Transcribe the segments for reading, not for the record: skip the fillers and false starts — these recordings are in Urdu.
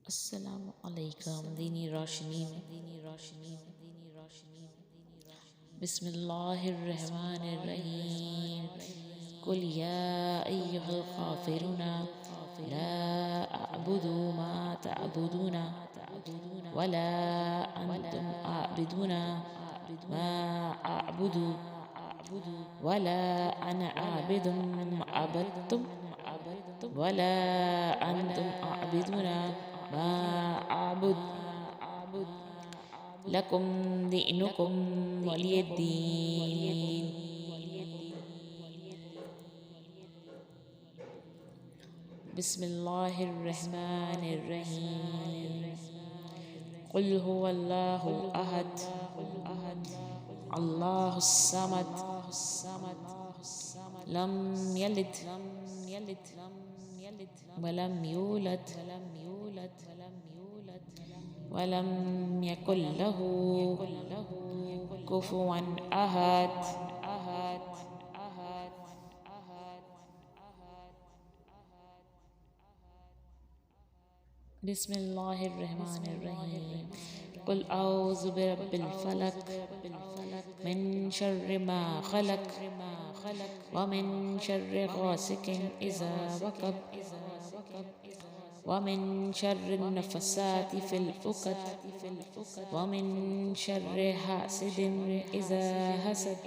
السلام علیکم دینی روشنی میں بسم اللہ الرحمن الرحیم قل یا ایہا الغافرون لا اعبد ما تعبدون ولا انتم عابدون ما اعبد ولا انا عابد ما عبدتم ولا انتم عابدون ما اعبد لکم دینکم ولی الدین. بسم اللہ الرحمن الرحیم قل هو اللہ احد اللہ الصمد لم یلد ولم یولد ولم یکن له کفوا احد. بسم اللہ الرحمن الرحیم قل اعوذ برب الفلق من شر ما خلق ومن شر غاسق اذا وقب ومن شر النفثات في العقد ومن شر حاسد اذا حسد.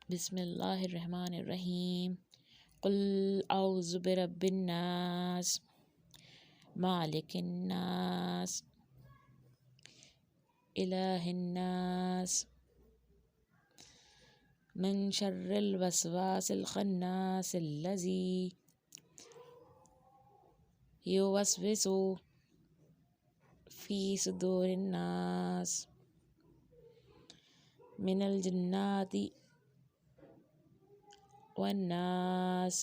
بسم اللہ الرحمن الرحیم قل اعوذ برب الناس مالک الناس الہ الناس من شر الوسواس الخناس الذی یوسوس فی صدور الناس من الجنۃ والناس.